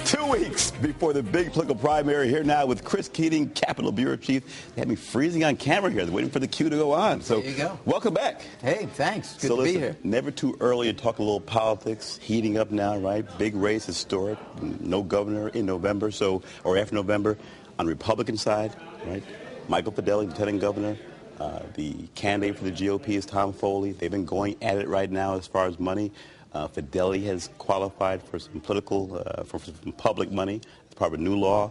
2 weeks before the big political primary, here now with Keating, Capitol Bureau Chief. They had me freezing on camera here. They're waiting for the cue to go on. So there you go. Welcome back. Hey, thanks. Good to listen, be here. Never too early to talk a little politics. Heating up now, right? Big race, historic. No governor in November, or after November. On the Republican side, right? Michael Fidelli, lieutenant governor. The candidate for the GOP is Tom Foley. They've been going at it right now as far as money. Fidelli has qualified for some for some public money as part of a new law.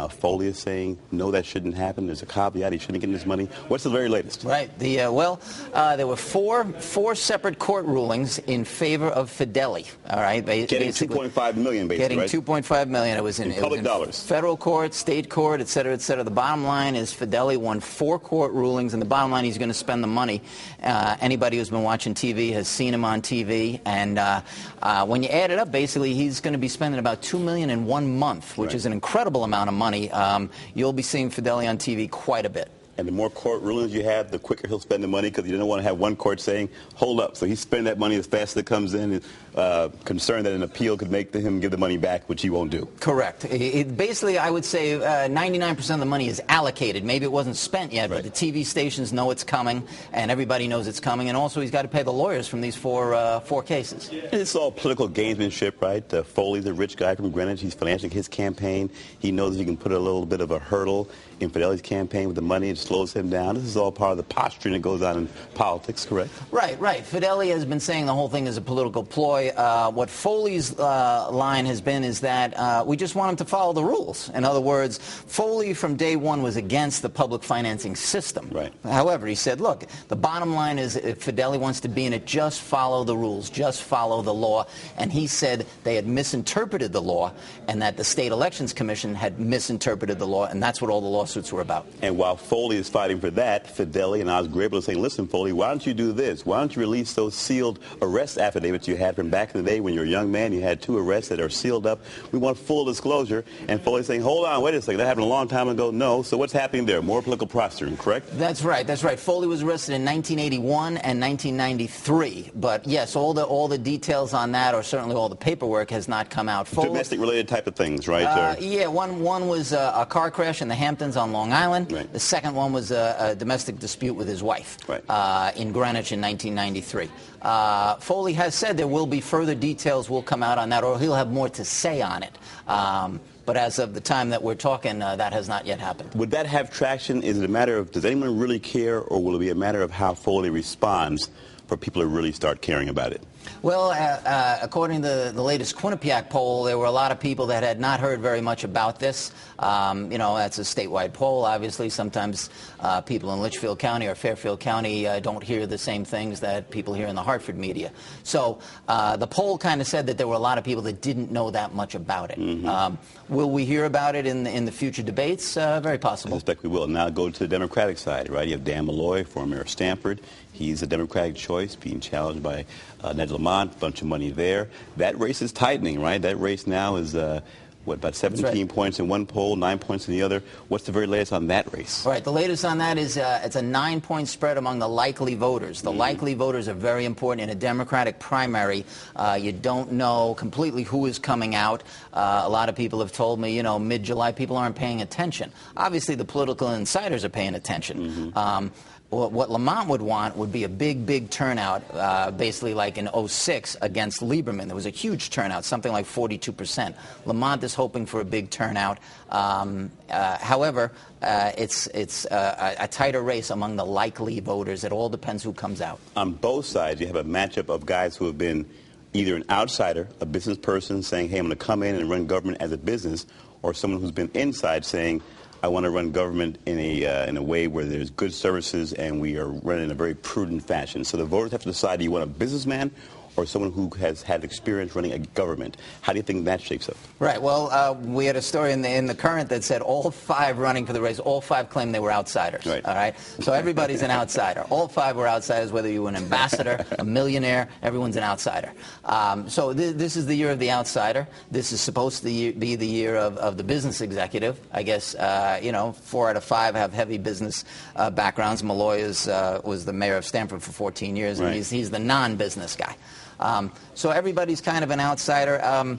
Foley is saying, no, that shouldn't happen. There's a caveat. He shouldn't get this money. What's the very latest? Right. There were four separate court rulings in favor of Fidelli. All right. Getting $2.5 million, basically, right? Getting $2.5 million. It was in public dollars. Federal court, state court, et cetera, et cetera. The bottom line is Fidelli won 4 court rulings, and the bottom line, he's going to spend the money. Anybody who's been watching TV has seen him on TV, and when you add it up, basically, he's going to be spending about $2 million in 1 month, which is an incredible amount of money. You'll be seeing Fidelli on TV quite a bit. And the more court rulings you have, the quicker he'll spend the money, because you don't want to have one court saying, hold up. So he's spending that money as fast as it comes in, concerned that an appeal could make him give the money back, which he won't do. Correct. Basically, I would say 99% of the money is allocated. Maybe it wasn't spent yet, but the TV stations know it's coming, and everybody knows it's coming. And also, he's got to pay the lawyers from these four cases. And it's all political gamesmanship, right? Foley's a rich guy from Greenwich. He's financing his campaign. He knows he can put a little bit of a hurdle in Fideli's campaign with the money. It slows him down. This is all part of the posturing that goes on in politics, correct? Right. Fidelli has been saying the whole thing is a political ploy. What Foley's line has been is that we just want him to follow the rules. In other words, Foley from day one was against the public financing system. Right. However, he said, look, the bottom line is if Fidelli wants to be in it, just follow the rules, just follow the law. And he said they had misinterpreted the law and that the State Elections Commission had misinterpreted the law, and that's what all the lawsuits were about. And while Foley is fighting for that, Fidelli and Oz Grable are saying, listen, Foley, why don't you do this? Why don't you release those sealed arrest affidavits you had from back in the day when you were a young man? You had 2 arrests that are sealed up. We want full disclosure. And Foley's saying, hold on, wait a second. That happened a long time ago. No. So what's happening there? More political posturing, correct? That's right. Foley was arrested in 1981 and 1993. But yes, all the details on that, or certainly all the paperwork, has not come out. Domestic-related type of things, right? Yeah, one was a car crash in the Hamptons on Long Island. Right. The second one was a domestic dispute with his wife in Greenwich in 1993. Foley has said there will be further details will come out on that, or he'll have more to say on it. But as of the time that we're talking, that has not yet happened. Would that have traction? Is it a matter of, does anyone really care, or will it be a matter of how Foley responds for people to really start caring about it? Well, according to the latest Quinnipiac poll, there were a lot of people that had not heard very much about this. That's a statewide poll. Obviously, sometimes people in Litchfield County or Fairfield County don't hear the same things that people hear in the Hartford media. So the poll kind of said that there were a lot of people that didn't know that much about it. Mm-hmm. Will we hear about it in the future debates? Very possible. I suspect we will. Now go to the Democratic side, right? You have Dan Malloy, former mayor of Stamford. He's a Democratic choice, being challenged by Ned Lamont, a bunch of money there. That race is tightening, right? That race now is, about 17 points in one poll, 9 points in the other. What's the very latest on that race? Right. The latest on that is it's a 9-point spread among the likely voters. The likely voters are very important in a Democratic primary. You don't know completely who is coming out. A lot of people have told me, mid-July, people aren't paying attention. Obviously, the political insiders are paying attention. What Lamont would want would be a big turnout, basically like in '06 against Lieberman. There was a huge turnout, something like 42%. Lamont is hoping for a big turnout. However, it's a tighter race among the likely voters. It all depends who comes out. On both sides, you have a matchup of guys who have been either an outsider, a business person saying, hey, I'm going to come in and run government as a business, or someone who's been inside saying, I want to run government in a way where there's good services and we are running in a very prudent fashion. So the voters have to decide, do you want a businessman or someone who has had experience running a government? How do you think that shapes up? Right. Well, we had a story in the Current that said all 5 running for the race, all 5 claimed they were outsiders. Right. All right. So everybody's an outsider. All 5 were outsiders, whether you were an ambassador, a millionaire, everyone's an outsider. So this is the year of the outsider. This is supposed to be the year of the business executive. I guess, 4 out of 5 have heavy business backgrounds. Malloy was the mayor of Stamford for 14 years, and he's the non-business guy. So everybody's kind of an outsider.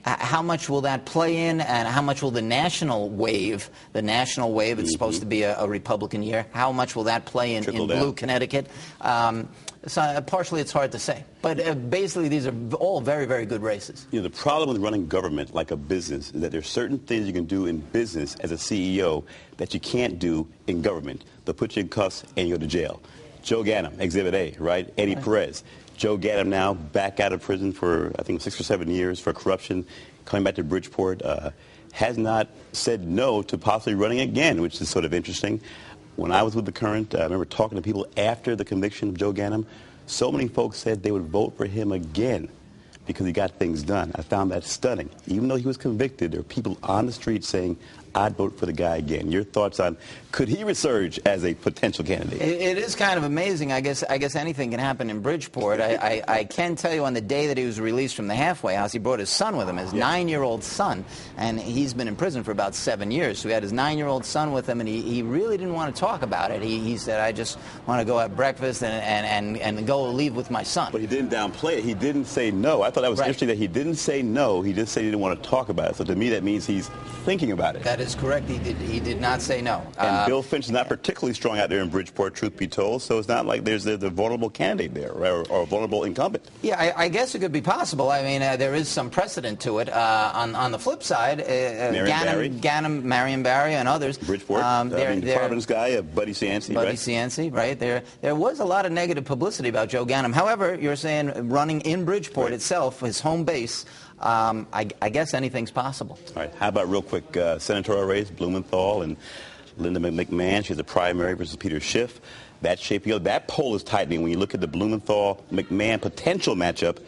How much will that play in, and how much will the national wave, it's supposed to be a Republican year, how much will that play in blue Connecticut? So partially it's hard to say. But basically these are all very, very good races. The problem with running government like a business is that there's certain things you can do in business as a CEO that you can't do in government. They'll put you in cuffs and you go to jail. Joe Ganim, Exhibit A, right? Eddie Perez. Joe Ganim now back out of prison for, I think, 6 or 7 years for corruption, coming back to Bridgeport, has not said no to possibly running again, which is sort of interesting. When I was with the Courant, I remember talking to people after the conviction of Joe Ganim. So many folks said they would vote for him again because he got things done. I found that stunning. Even though he was convicted, there were people on the street saying, I'd vote for the guy again. Your thoughts on, could he resurge as a potential candidate? It is kind of amazing. I guess anything can happen in Bridgeport. I can tell you on the day that he was released from the halfway house, he brought his son with him, his 9-year-old son, and he's been in prison for about 7 years. So he had his 9-year-old son with him, and he really didn't want to talk about it. He said, I just want to go have breakfast and go leave with my son. But he didn't downplay it. He didn't say no. I thought that was interesting that he didn't say no. He just said he didn't want to talk about it. So to me, that means he's thinking about it. That is correct. He did not say no. And Bill Finch is not particularly strong out there in Bridgeport, truth be told, so it's not like there's the vulnerable candidate there, right, or a vulnerable incumbent. Yeah, I guess it could be possible. I mean, there is some precedent to it. On the flip side, Ganim, Marion Barry, and others. Bridgeport, the Providence guy, Buddy Cianci, Buddy Cianci, right? There was a lot of negative publicity about Joe Ganim. However, you're saying running in Bridgeport itself, his home base, I guess anything's possible. All right. How about real quick senatorial race, Blumenthal and Linda McMahon. She has a primary versus Peter Schiff. That's shaping up. That poll is tightening. When you look at the Blumenthal-McMahon potential matchup,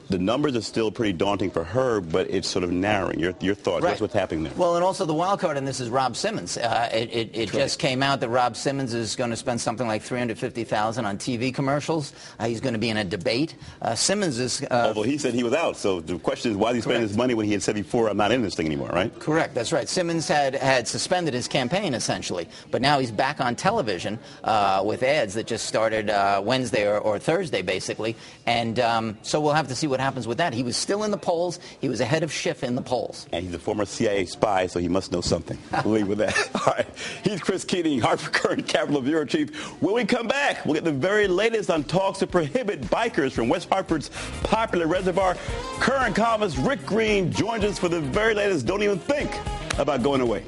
the numbers are still pretty daunting for her, but it's sort of narrowing. Your thoughts? Right. What's happening there? Well, and also the wild card in this is Rob Simmons. It just came out that Rob Simmons is going to spend something like $350,000 on TV commercials. He's going to be in a debate. Simmons is... Although he said he was out, so the question is why is he spending his money when he had said before, I'm not in this thing anymore, right? Correct, that's right. Simmons had suspended his campaign, essentially, but now he's back on television with ads that just started Wednesday or Thursday, basically, and so we'll have to see what happens with that. He was still in the polls. He was ahead of Schiff in the polls. And he's a former CIA spy, so he must know something. We'll leave with that. All right. He's Chris Keating, Hartford Courant Capitol Bureau Chief. When we come back, we'll get the very latest on talks to prohibit bikers from West Hartford's popular reservoir. Current columnist Rick Green joins us for the very latest. Don't even think about going away.